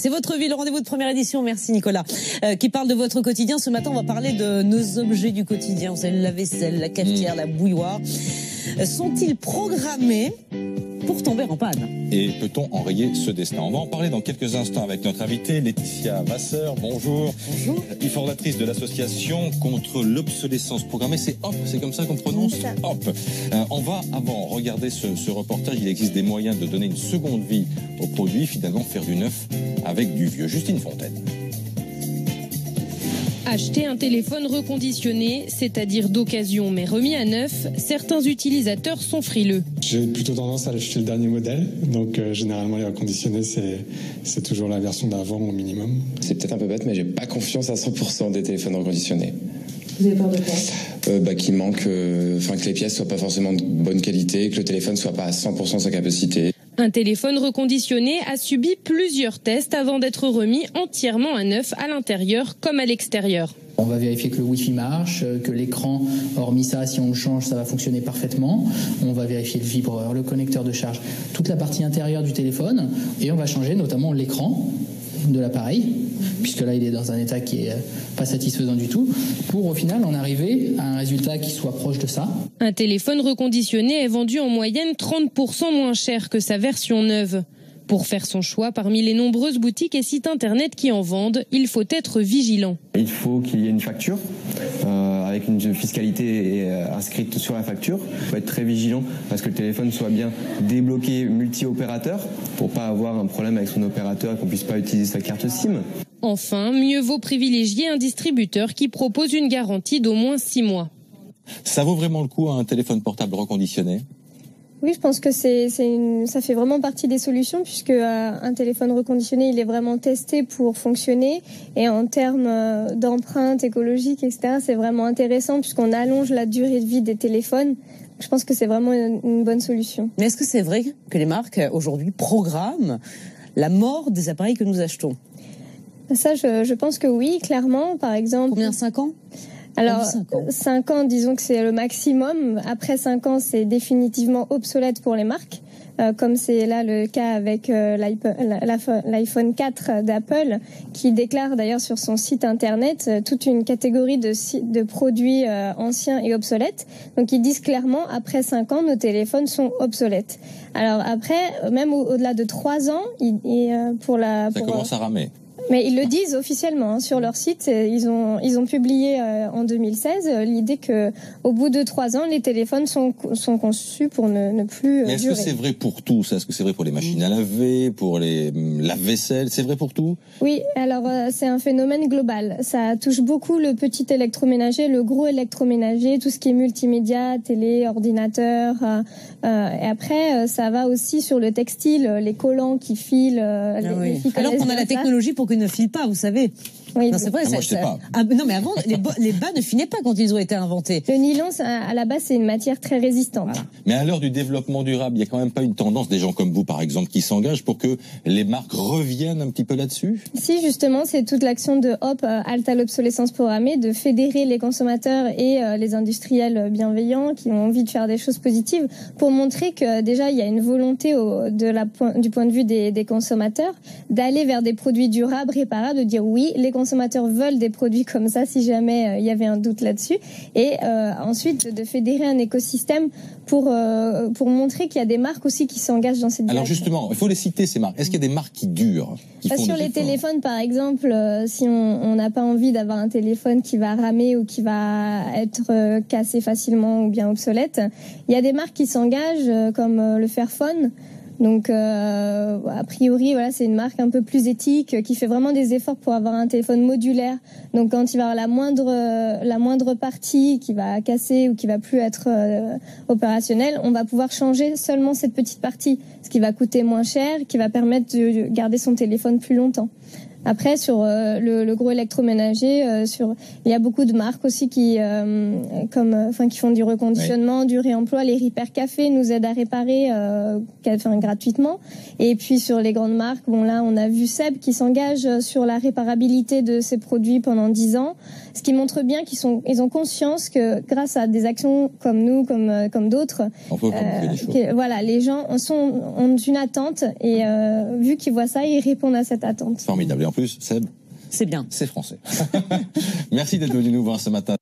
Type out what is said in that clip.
C'est votre vie, le rendez-vous de première édition, merci Nicolas, qui parle de votre quotidien. Ce matin, on va parler de nos objets du quotidien. Vous savez, la vaisselle, la cafetière, la bouilloire. Sont-ils programmés pour tomber en panne? Et peut-on enrayer ce destin? On va en parler dans quelques instants avec notre invitée Laetitia Vasseur. Bonjour. Bonjour. Fondatrice de l'association contre l'obsolescence programmée. C'est HOP, c'est comme ça qu'on prononce HOP. On va avant regarder ce reportage. Il existe des moyens de donner une seconde vie aux produits, finalement faire du neuf avec du vieux. Justine Fontaine. Acheter un téléphone reconditionné, c'est-à-dire d'occasion mais remis à neuf, certains utilisateurs sont frileux. J'ai plutôt tendance à acheter le dernier modèle, donc généralement les reconditionnés c'est toujours la version d'avant au minimum. C'est peut-être un peu bête mais j'ai pas confiance à 100% des téléphones reconditionnés. Vous avez peur de quoi? Qu'il manque, que les pièces soient pas forcément de bonne qualité, que le téléphone soit pas à 100% de sa capacité. Un téléphone reconditionné a subi plusieurs tests avant d'être remis entièrement à neuf à l'intérieur comme à l'extérieur. On va vérifier que le Wi-Fi marche, que l'écran, hormis ça, si on le change, ça va fonctionner parfaitement. On va vérifier le vibreur, le connecteur de charge, toute la partie intérieure du téléphone. Et on va changer notamment l'écran de l'appareil, puisque là il est dans un état qui est pas satisfaisant du tout, pour au final en arriver à un résultat qui soit proche de ça. Un téléphone reconditionné est vendu en moyenne 30% moins cher que sa version neuve. Pour faire son choix, parmi les nombreuses boutiques et sites internet qui en vendent, il faut être vigilant. Il faut qu'il y ait une facture avec une fiscalité inscrite sur la facture. Il faut être très vigilant parce que le téléphone soit bien débloqué multi-opérateur pour pas avoir un problème avec son opérateur et qu'on puisse pas utiliser sa carte SIM. Enfin, mieux vaut privilégier un distributeur qui propose une garantie d'au moins 6 mois. Ça vaut vraiment le coup un téléphone portable reconditionné? Oui, je pense que ça fait vraiment partie des solutions puisque un téléphone reconditionné, il est vraiment testé pour fonctionner et en termes d'empreinte écologique, etc., c'est vraiment intéressant puisqu'on allonge la durée de vie des téléphones. Je pense que c'est vraiment une bonne solution. Mais est-ce que c'est vrai que les marques aujourd'hui programment la mort des appareils que nous achetons? Ça, je pense que oui, clairement. Par exemple. Combien, 5 ans? Alors, 5 ans, disons que c'est le maximum. Après 5 ans, c'est définitivement obsolète pour les marques, comme c'est là le cas avec l'iPhone 4 d'Apple, qui déclare d'ailleurs sur son site internet toute une catégorie de produits anciens et obsolètes. Donc, ils disent clairement, après 5 ans, nos téléphones sont obsolètes. Alors après, même au-delà de 3 ans, ça commence à ramer. Mais ils le disent officiellement sur leur site. Ils ont publié en 2016 l'idée que au bout de 3 ans, les téléphones sont conçus pour ne plus Mais est-ce durer. que c'est vrai pour tout ça? Est-ce que c'est vrai pour les machines à laver, pour les lave-vaisselle? C'est vrai pour tout? Oui, alors c'est un phénomène global. Ça touche beaucoup le petit électroménager, le gros électroménager, tout ce qui est multimédia, télé, ordinateur. Et après, ça va aussi sur le textile, les collants qui filent. Alors qu'on a la technologie pour qu'ils ne filent pas, vous savez. Oui, non, c'est vrai. Moi, je sais pas. Non, mais avant, les bas ne filaient pas quand ils ont été inventés. Le nylon, à la base, c'est une matière très résistante. Voilà. Mais à l'heure du développement durable, il n'y a quand même pas une tendance des gens comme vous, par exemple, qui s'engagent pour que les marques reviennent un petit peu là-dessus? Si, justement, c'est toute l'action de HOP, halte à l'obsolescence programmée, de fédérer les consommateurs et les industriels bienveillants qui ont envie de faire des choses positives pour montrer que déjà, il y a une volonté du point de vue des consommateurs d'aller vers des produits durables, réparables, de dire oui, les consommateurs veulent des produits comme ça si jamais il y avait un doute là-dessus, et ensuite de fédérer un écosystème pour montrer qu'il y a des marques aussi qui s'engagent dans cette direction. Alors justement, il faut les citer ces marques. Est-ce qu'il y a des marques qui durent, sur les téléphones par exemple, si on n'a pas envie d'avoir un téléphone qui va ramer ou qui va être cassé facilement ou bien obsolète, il y a des marques qui s'engagent comme le Fairphone. Donc, a priori, voilà, c'est une marque un peu plus éthique qui fait vraiment des efforts pour avoir un téléphone modulaire. Donc, quand il va y avoir la moindre partie qui va casser ou qui va plus être opérationnelle, on va pouvoir changer seulement cette petite partie, ce qui va coûter moins cher, qui va permettre de garder son téléphone plus longtemps. Après, sur le gros électroménager, il y a beaucoup de marques aussi qui font du reconditionnement, du réemploi. Les Repair Café nous aident à réparer gratuitement. Et puis sur les grandes marques, là, on a vu Seb qui s'engage sur la réparabilité de ses produits pendant 10 ans, ce qui montre bien ils ont conscience que grâce à des actions comme nous, comme d'autres, on peut les choses. Les gens ont une attente et vu qu'ils voient ça, ils répondent à cette attente. Formidable. Et en plus, Seb, c'est bien. C'est français. Merci d'être venu nous voir ce matin.